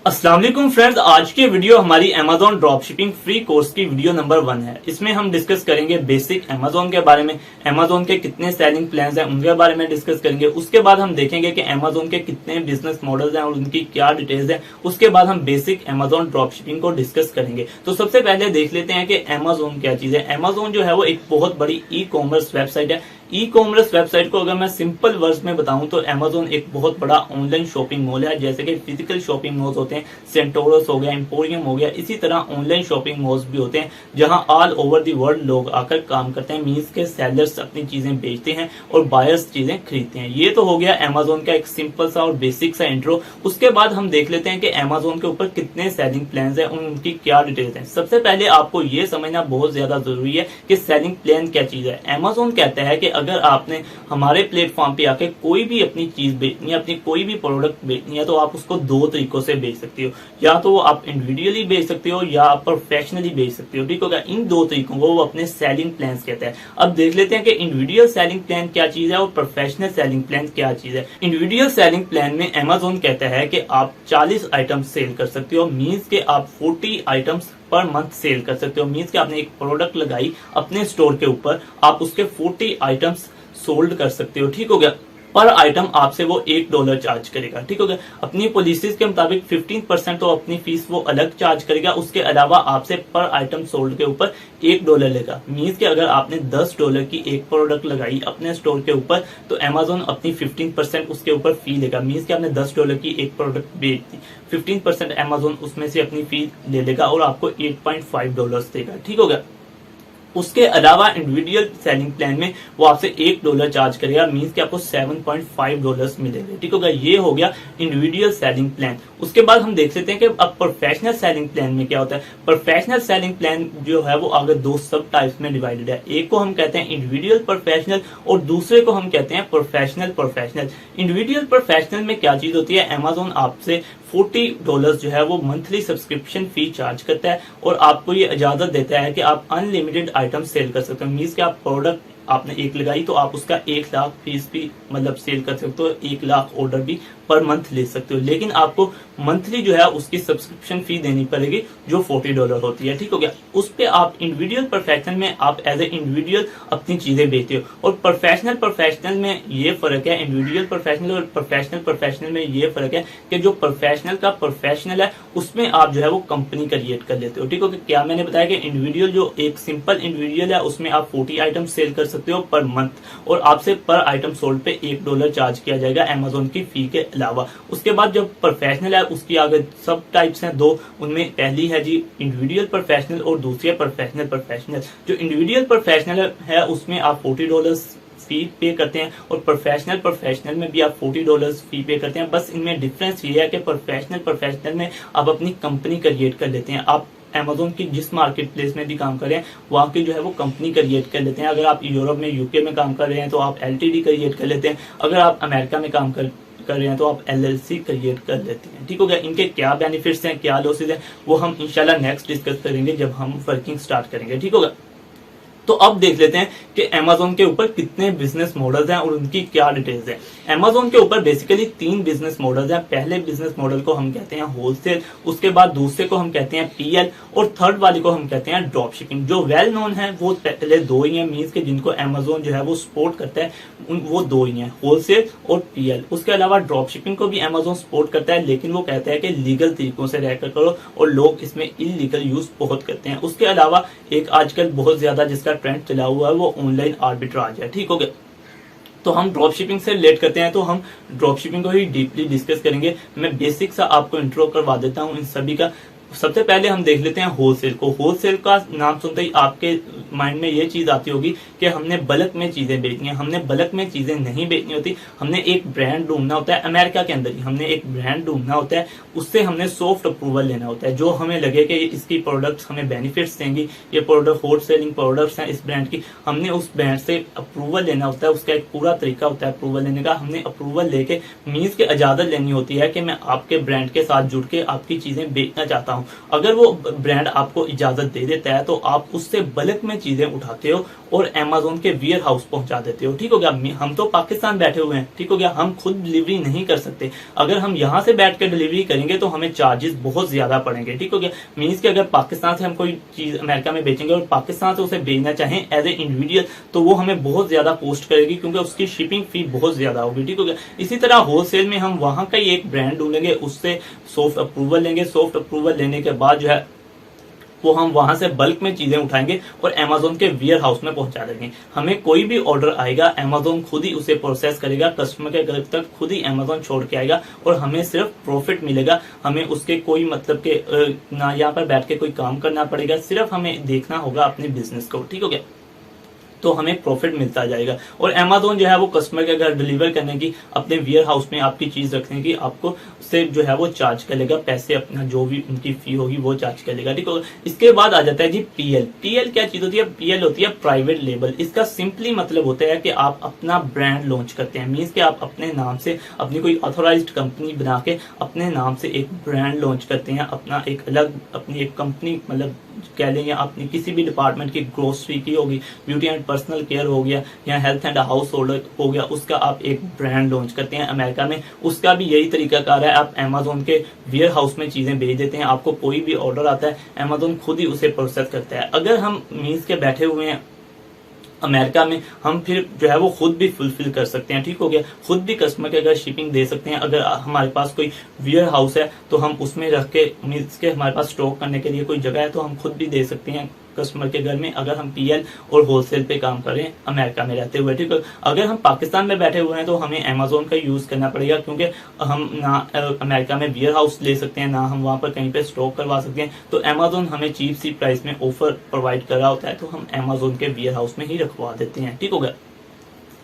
अस्सलाम वालेकुम फ्रेंड्स, आज की वीडियो हमारी अमेजोन ड्रॉपशिपिंग फ्री कोर्स की वीडियो नंबर 1 है। इसमें हम डिस्कस करेंगे बेसिक अमेजोन के बारे में, अमेजोन के कितने सेलिंग प्लान्स हैं उनके बारे में डिस्कस करेंगे। उसके बाद हम देखेंगे कि अमेजोन के कितने बिजनेस मॉडल्स हैं और उनकी क्या डिटेल्स हैं। उसके बाद हम बेसिक अमेजोन ड्रॉपशिपिंग को डिस्कस करेंगे। तो सबसे पहले देख लेते हैं कि अमेजोन क्या चीज है। अमेजोन जो है वो एक बहुत बड़ी ई कॉमर्स वेबसाइट है। ई कॉमर्स वेबसाइट को अगर मैं सिंपल वर्ड्स में बताऊं तो अमेजोन एक बहुत बड़ा ऑनलाइन शॉपिंग मॉल है। जैसे कि फिजिकल शॉपिंग मॉल्स होते हैं, सेंटोरस हो गया, एम्पोरियम हो गया, इसी तरह ऑनलाइन शॉपिंग मॉल्स भी होते हैं जहां ऑल ओवर दी वर्ल्ड लोग आकर काम करते हैं। मींस के सेलर्स अपनी चीजें बेचते हैं और बायर्स चीजें खरीदते हैं। ये तो हो गया अमेजोन का एक सिंपल सा और बेसिक सा इंट्रो। उसके बाद हम देख लेते हैं कि अमेजोन के ऊपर कितने सेलिंग प्लान है, उनकी क्या डिटेल्स है। सबसे पहले आपको ये समझना बहुत ज्यादा जरूरी है कि सेलिंग प्लान क्या चीज है। अमेजोन कहता है कि अगर आपने हमारे प्लेटफॉर्म पे आके कोई भी अपनी चीज बेचनी है, अपनी कोई भी प्रोडक्ट बेचनी है, तो आप उसको दो तरीकों से बेच सकते हो। या तो आप इंडिविजुअली बेच सकते हो या आप प्रोफेशनली बेच सकते हो। ठीक होगा, इन दो तरीकों को वो अपने सेलिंग प्लान कहते हैं। अब देख लेते हैं कि इंडिविजुअल सेलिंग प्लान क्या चीज है और प्रोफेशनल सेलिंग प्लान क्या चीज है। इंडिविजुअल सेलिंग प्लान में अमेजोन कहता है कि आप 40 आइटम सेल कर सकते हो। मीन्स के आप 40 आइटम्स पर मंथ सेल कर सकते हो। मीन्स के आपने एक प्रोडक्ट लगाई अपने स्टोर के ऊपर, आप उसके 40 आइटम्स सोल्ड कर सकते हो। ठीक हो गया, पर आइटम आपसे वो $1 चार्ज करेगा। ठीक हो गया, अपनी पॉलिसीज के मुताबिक 15% तो अपनी फीस वो अलग चार्ज करेगा। उसके अलावा आपसे पर आइटम सोल्ड के ऊपर $1 लेगा। मीन्स कि अगर आपने $10 की एक प्रोडक्ट लगाई अपने स्टोर के ऊपर तो अमेजोन अपनी 15% उसके ऊपर फी लेगा। मीन्स कि आपने $10 की एक प्रोडक्ट बेच दी, 15% अमेजोन उसमें से अपनी फी ले लेगा और आपको $8.5 देगा। ठीक हो गया, उसके अलावा इंडिविजुअल सेलिंग प्लान में वो आपसे $1 चार्ज करेगा। मींस कि आपको $7.5 मिलेंगे। ठीक होगा, ये हो गया इंडिविजुअल सेलिंग प्लान। उसके बाद हम देख लेते हैं कि अब प्रोफेशनल सेलिंग प्लान में क्या होता है। प्रोफेशनल सेलिंग प्लान जो है वो आगे दो सब टाइप्स में डिवाइडेड है। एक को हम कहते हैं इंडिविजुअल प्रोफेशनल और दूसरे को हम कहते हैं प्रोफेशनल प्रोफेशनल। इंडिविजुअल प्रोफेशनल में क्या चीज होती है, अमेजोन आपसे $40 जो है वो मंथली सब्सक्रिप्शन फी चार्ज करता है और आपको ये इजाजत देता है कि आप अनलिमिटेड आइटम सेल कर सकते हो। मीन्स कि आप प्रोडक्ट आपने एक लगाई तो आप उसका 1 लाख पीस भी मतलब सेल कर सकते हो, 1 लाख ऑर्डर भी पर मंथ ले सकते हो। लेकिन आपको मंथली जो है उसकी सब्सक्रिप्शन फी देनी पड़ेगी जो $40 होती है। ठीक हो गया, उस पे आप इंडिविजुअल प्रोफेशनल में आप एज ए इंडिविजुअल अपनी चीजें बेचते हो। और प्रोफेशनल प्रोफेशनल में ये फर्क है, इंडिविजुअल प्रोफेशनल और प्रोफेशनल प्रोफेशनल में ये फर्क है कि जो प्रोफेशनल का प्रोफेशनल है उसमें आप जो है वो कंपनी क्रिएट कर लेते हो। ठीक हो गया, क्या मैंने बताया कि इंडिविजुअल जो एक सिंपल इंडिविजुअल है उसमें आप 40 आइटम सेल कर सकते हो पर मंथ और आपसे पर आइटम सोल्ड पे $1 चार्ज किया जाएगा अमेजोन की फी के अलावा। उसके बाद जो प्रोफेशनल है उसकी आगे सब टाइप्स हैं दो। उनमें पहली है जी इंडिविजुअल प्रोफेशनल और दूसरी है प्रोफेशनल प्रोफेशनल। जो इंडिविजुअल प्रोफेशनल है उसमें आप $40 फी पे करते हैं और प्रोफेशनल प्रोफेशनल में भी आप $40 फी पे करते हैं। बस इनमें डिफरेंस ये है कि प्रोफेशनल में आप अपनी कंपनी क्रिएट कर लेते हैं। आप अमेजोन की जिस मार्केट प्लेस में भी काम कर रहे हैं वहां की जो है वो कंपनी क्रिएट कर लेते हैं। अगर आप यूरोप में यूके में काम कर रहे हैं तो आप LTD क्रिएट कर लेते हैं। अगर आप अमेरिका में काम कर रहे हैं तो आप LLC क्रिएट कर लेते हैं। ठीक हो गया, इनके क्या बेनिफिट्स हैं, क्या लॉसेज हैं, वो हम इंशाल्लाह नेक्स्ट डिस्कस करेंगे जब हम वर्किंग स्टार्ट करेंगे। ठीक होगा, तो अब देख लेते हैं कि अमेजोन के ऊपर कितने बिजनेस मॉडल्स हैं और उनकी क्या डिटेल्स हैं। अमेजोन के ऊपर बेसिकली 3 बिजनेस मॉडल्स हैं। पहले बिजनेस मॉडल को हम कहते हैं होलसेल, उसके बाद दूसरे को हम कहते हैं PL और थर्ड वाले को हम कहते हैं ड्रॉप शिपिंग। जो वेल नोन है वो पहले दो ही हैं, मीन्स के जिनको अमेजोन जो है वो सपोर्ट करता है वो दो ही हैं, होलसेल और PL। उसके अलावा ड्रॉप शिपिंग को भी अमेजोन सपोर्ट करता है, लेकिन वो कहता है कि लीगल तरीकों से रहकर करो और लोग इसमें इलीगल यूज बहुत करते हैं। उसके अलावा एक आजकल बहुत ज्यादा जिसका ट्रेंड चला हुआ है वो ऑनलाइन आर्बिट्राज है। ठीक हो गया, तो हम ड्रॉप शिपिंग से रिलेट करते हैं तो हम ड्रॉप शिपिंग को ही डीपली डिस्कस करेंगे। मैं बेसिक सा आपको इंट्रो करवा देता हूं इन सभी का। सबसे पहले हम देख लेते हैं होलसेल को। होलसेल का नाम सुनते ही आपके माइंड में ये चीज आती होगी कि हमने बल्क में चीजें बेचनी है। हमने बल्क में चीजें नहीं बेचनी होती, हमने एक ब्रांड ढूंढना होता है। अमेरिका के अंदर ही हमने एक ब्रांड ढूंढना होता है, उससे हमने सॉफ्ट अप्रूवल लेना होता है जो हमें लगे कि इसकी प्रोडक्ट्स हमें बेनिफिट्स देंगी, ये प्रोडक्ट हॉट सेलिंग प्रोडक्ट्स हैं इस ब्रांड की। हमने उस ब्रांड से अप्रूवल लेना होता है, उसका एक पूरा तरीका होता है अप्रूवल लेने का। हमने अप्रूवल लेके मीन्स की इजाजत लेनी होती है कि मैं आपके ब्रांड के साथ जुड़ के आपकी चीजें बेचना चाहता हूँ। हूँ। अगर वो ब्रांड आपको इजाजत दे देता है तो आप उससे बल्क में चीजें उठाते हो और अमेजोन के वेयर हाउस पहुंचा देते हो। ठीक हो गया। हम तो पाकिस्तान बैठे हुए हैं, ठीक हो गया, हम खुद डिलीवरी नहीं कर सकते। अगर हम यहाँ से बैठ कर डिलीवरी करेंगे तो हमें चार्जेस बहुत ज्यादा पड़ेंगे। ठीक हो गया। मीन्स कि अगर पाकिस्तान से हम कोई चीज अमेरिका में बेचेंगे और पाकिस्तान से उसे भेजना चाहें एज ए इंडिविजुअल तो वो हमें बहुत ज्यादा कॉस्ट करेगी, क्योंकि उसकी शिपिंग फी बहुत ज्यादा होगी। ठीक हो गया। इसी तरह होलसेल में हम वहां का ही एक ब्रांड ढूंढेंगे, उससे सॉफ्ट अप्रूवल लेंगे। सॉफ्ट अप्रूवल लेने के बाद जो है वो हम वहां से बल्क में चीजें उठाएंगे और अमेजोन के वेयर हाउस में पहुंचा देंगे। हमें कोई भी ऑर्डर आएगा अमेजोन खुद ही उसे प्रोसेस करेगा, कस्टमर के घर तक खुद ही अमेजोन छोड़ के आएगा और हमें सिर्फ प्रॉफिट मिलेगा। हमें उसके कोई मतलब के ना यहाँ पर बैठ के कोई काम करना पड़ेगा, सिर्फ हमें देखना होगा अपने बिजनेस को। ठीक हो गया। तो हमें प्रॉफिट मिलता जाएगा और अमेजोन जो है वो कस्टमर के घर डिलीवर करने की, अपने वेयर हाउस में आपकी चीज रखने की आपको से जो है वो चार्ज करेगा, पैसे अपना जो भी उनकी फी होगी वो चार्ज करेगा। ठीक होगा। इसके बाद आ जाता है जी पीएल। पीएल क्या चीज होती है? पीएल होती है प्राइवेट लेबल। इसका सिंपली मतलब होता है कि आप अपना ब्रांड लॉन्च करते हैं। मीन्स कि आप अपने नाम से अपनी कोई ऑथोराइज्ड कंपनी बना के अपने नाम से एक ब्रांड लॉन्च करते हैं, अपना एक अलग अपनी एक कंपनी मतलब कह लें, या अपनी किसी भी डिपार्टमेंट की, ग्रोसरी की होगी, ब्यूटी एंड पर्सनल केयर हो गया या हेल्थ एंड हाउस होल्डर हो गया, उसका आप एक ब्रांड लॉन्च करते हैं अमेरिका में। उसका भी यही तरीकाकार है, आप अमेजोन के वेयर हाउस में चीजें भेज देते हैं। आपको कोई भी ऑर्डर आता है अमेजोन खुद ही उसे प्रोसेस करता है। अगर हम मीन्स के बैठे हुए हैं अमेरिका में, हम फिर जो है वो खुद भी फुलफिल कर सकते हैं। ठीक हो गया। खुद भी कस्टमर के अगर शिपिंग दे सकते हैं। अगर हमारे पास कोई वेयर हाउस है तो हम उसमें रख के, मीन्स के हमारे पास स्टॉक करने के लिए कोई जगह है तो हम खुद भी दे सकते हैं कस्टमर के घर में, अगर हम पीएल और होलसेल पे काम करें अमेरिका में रहते हुए। ठीक है। अगर हम पाकिस्तान में बैठे हुए हैं तो हमें अमेजोन का यूज करना पड़ेगा, क्योंकि हम ना अमेरिका में वेयर हाउस ले सकते हैं, ना हम वहां पर कहीं पे स्टॉक करवा सकते हैं। तो अमेजोन हमें चीप सी प्राइस में ऑफर प्रोवाइड कर रहा होता है, तो हम अमेजोन के वेयर हाउस में ही रखवा देते हैं। ठीक हो गया।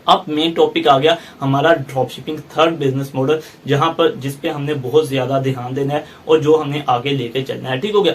अब मेन टॉपिक आ गया हमारा drop shipping, third business model, जहां पर जिसपे हमने बहुत ज्यादा ध्यान देना है और जो हमने आगे लेके चलना है। ठीक हो गया।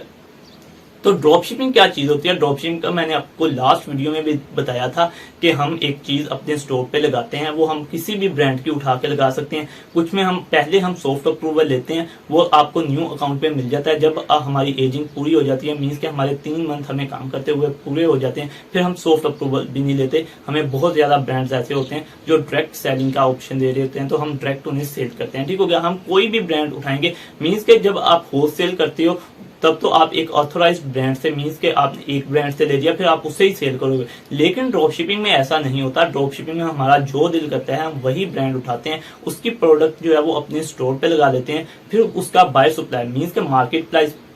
तो ड्रॉप शिपिंग क्या चीज होती है? ड्रॉप शिपिंग का मैंने आपको लास्ट वीडियो में भी बताया था कि हम एक चीज अपने स्टोर पे लगाते हैं, वो हम किसी भी ब्रांड की उठा के लगा सकते हैं। कुछ में हम पहले सॉफ्ट अप्रूवल लेते हैं, वो आपको न्यू अकाउंट पे मिल जाता है जब हमारी एजिंग पूरी हो जाती है। मीन्स के हमारे 3 मंथ हमें काम करते हुए पूरे हो जाते हैं, फिर हम सॉफ्ट अप्रूवल भी नहीं लेते। हमें बहुत ज्यादा ब्रांड्स ऐसे होते हैं जो डायरेक्ट सेलिंग का ऑप्शन दे रहे होते हैं, तो हम डायरेक्ट उन्हें सेल करते हैं। ठीक हो गया। हम कोई भी ब्रांड उठाएंगे, मीन्स के जब आप होलसेल करते हो तब तो आप एक ऑथोराइज्ड ब्रांड से, मीन्स के आपने एक ब्रांड से ले लिया फिर आप उससे ही सेल करोगे। लेकिन ड्रॉप शिपिंग में ऐसा नहीं होता। ड्रॉप शिपिंग में हमारा जो दिल करता है हम वही ब्रांड उठाते हैं, उसकी प्रोडक्ट जो है वो अपने स्टोर पे लगा लेते हैं, फिर उसका बाय सप्लाई मीन्स के मार्केट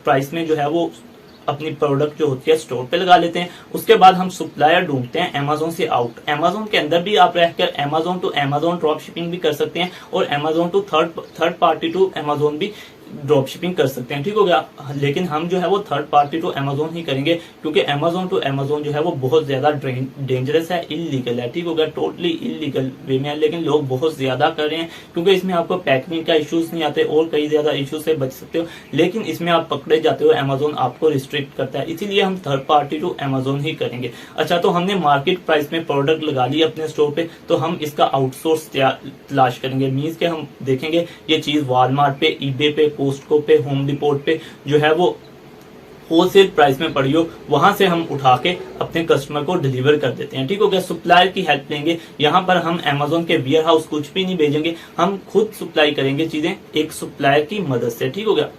प्राइस में जो है वो अपनी प्रोडक्ट जो होती है स्टोर पे लगा लेते हैं। उसके बाद हम सप्लायर ढूंढते हैं अमेजोन से आउट। अमेजोन के अंदर भी आप रहकर Amazon to Amazon drop shipping भी कर सकते हैं और Amazon to third party to Amazon भी ड्रॉप शिपिंग कर सकते हैं। ठीक हो गया। लेकिन हम जो है वो थर्ड पार्टी टू अमेजोन ही करेंगे, क्योंकि अमेजोन टू अमेजोन जो है वो बहुत ज्यादा डेंजरस है, इलीगल है। ठीक हो गया। टोटली इलीगल वे में है, लेकिन लोग बहुत ज्यादा कर रहे हैं, क्योंकि इसमें आपको पैकिंग का इश्यूज नहीं आते और कई ज्यादा इश्यूज से बच सकते हो। लेकिन इसमें आप पकड़े जाते हो, अमेजोन आपको रिस्ट्रिक्ट करता है, इसीलिए हम थर्ड पार्टी टू अमेजोन ही करेंगे। अच्छा, तो हमने मार्केट प्राइस में प्रोडक्ट लगा ली अपने स्टोर पे, तो हम इसका आउटसोर्स तलाश करेंगे। मीन्स के हम देखेंगे ये चीज वॉलमार्ट पे, ईबे पे, कोस्टको पे, होम डिपोट पे जो है वो होलसेल प्राइस में पड़ी हो, वहां से हम उठा के अपने कस्टमर को डिलीवर कर देते हैं। ठीक हो गया। सप्लायर की हेल्प लेंगे। यहाँ पर हम अमेजोन के वेयर हाउस कुछ भी नहीं भेजेंगे, हम खुद सप्लाई करेंगे चीजें एक सप्लायर की मदद से। ठीक हो गया।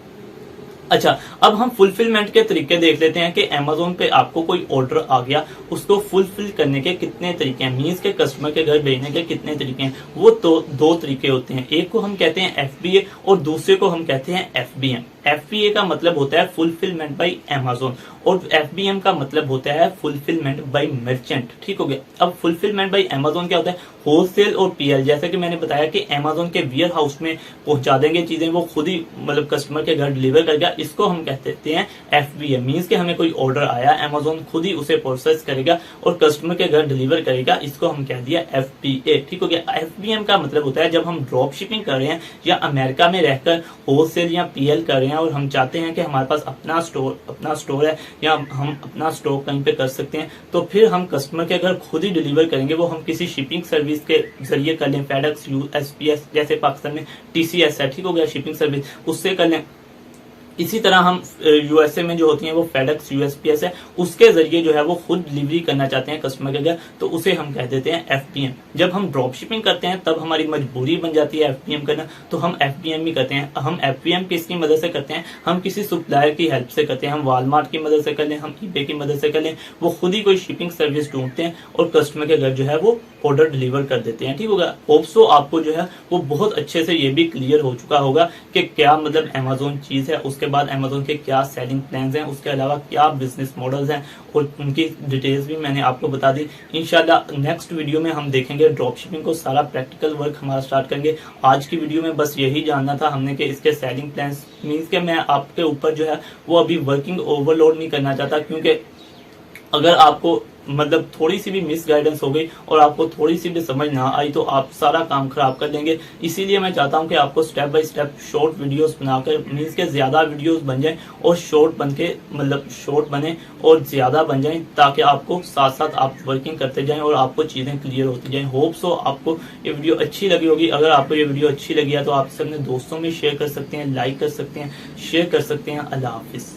अच्छा, अब हम फुलफिलमेंट के तरीके देख लेते हैं कि अमेजोन पे आपको कोई ऑर्डर आ गया, उसको फुलफिल करने के कितने तरीके हैं, मीन्स के कस्टमर के घर भेजने के कितने तरीके हैं। वो तो 2 तरीके होते हैं, एक को हम कहते हैं FBA और दूसरे को हम कहते हैं FBM। FBA का मतलब होता है फुलफिलमेंट बाय अमेजोन और FBM का मतलब होता है फुलफिलमेंट बाय मर्चेंट। ठीक हो गया। अब फुलफिलमेंट बाय अमेजोन क्या होता है? होलसेल और PL, जैसा कि मैंने बताया कि अमेजोन के वेयर हाउस में पहुंचा देंगे चीजें, वो खुद ही मतलब कस्टमर के घर डिलीवर करेगा, इसको हम कहते हैं FBA। मीन्स के हमें कोई ऑर्डर आया, अमेजोन खुद ही उसे प्रोसेस करेगा और कस्टमर के घर डिलीवर करेगा, इसको हम कह दिया FBA। ठीक हो गया। FBM का मतलब होता है जब हम ड्रॉप शिपिंग कर रहे हैं या अमेरिका में रहकर होलसेल या PL कर रहे हैं और हम चाहते हैं कि हमारे पास अपना स्टोर है या हम अपना स्टॉक कहीं पे कर सकते हैं, तो फिर हम कस्टमर के घर खुद ही डिलीवर करेंगे। वो हम किसी शिपिंग सर्विस के जरिए कर लें, FedEx, USPS, जैसे पाकिस्तान में TCS है। ठीक हो गया, शिपिंग सर्विस, उससे कर लें। इसी तरह हम यूएसए में जो होती है वो फेडेक्स यूएसपीएस है, उसके जरिए जो है वो खुद डिलीवरी करना चाहते हैं कस्टमर के घर, तो उसे हम कह देते हैं एफपीएम। जब हम ड्रॉप शिपिंग करते हैं तब हमारी मजबूरी बन जाती है एफपीएम करना, तो हम एफपीएम भी करते हैं। हम एफपीएम किसकी मदद से करते हैं? हम किसी सप्लायर की हेल्प से करते हैं। हम वॉलमार्ट की मदद से कर लें, हम ईबे की मदद से कर लें, वो खुद ही कोई शिपिंग सर्विस ढूंढते हैं और कस्टमर के घर जो है वो ऑर्डर डिलीवर कर देते हैं। ठीक होगा। होप्सो आपको जो है वो बहुत अच्छे से ये भी क्लियर हो चुका होगा कि क्या मतलब अमेजोन चीज है, उसके बाद अमेजोन के क्या सेलिंग प्लान्स हैं, उसके अलावा क्या बिजनेस मॉडल्स हैं, और उनकी डिटेल्स भी मैंने आपको बता दी। इंशाल्लाह नेक्स्ट वीडियो में हम देखेंगे ड्रॉप शिपिंग को, सारा प्रैक्टिकल वर्क हमारा स्टार्ट करेंगे। आज की वीडियो में बस यही जानना था हमने कि इसके सेलिंग प्लान्स मीन्स के मैं आपके ऊपर जो है वो अभी वर्किंग ओवरलोड नहीं करना चाहता, क्योंकि अगर आपको मतलब थोड़ी सी भी मिस गाइडेंस हो गई और आपको थोड़ी सी भी समझ ना आई तो आप सारा काम खराब कर देंगे। इसीलिए मैं चाहता हूं कि आपको step by step short videos बनाकर मीन्स के ज्यादा वीडियोस बन जाएं और शॉर्ट बन के मतलब शॉर्ट बने और ज्यादा बन जाएं, ताकि आपको साथ साथ आप वर्किंग करते जाएं और आपको चीजें क्लियर होती जाएं। होप सो आपको ये वीडियो अच्छी लगी होगी। अगर आपको ये वीडियो अच्छी लगी है तो आप इसे अपने दोस्तों में शेयर कर सकते हैं, लाइक कर सकते हैं, शेयर कर सकते हैं। अल्लाह हाफिज।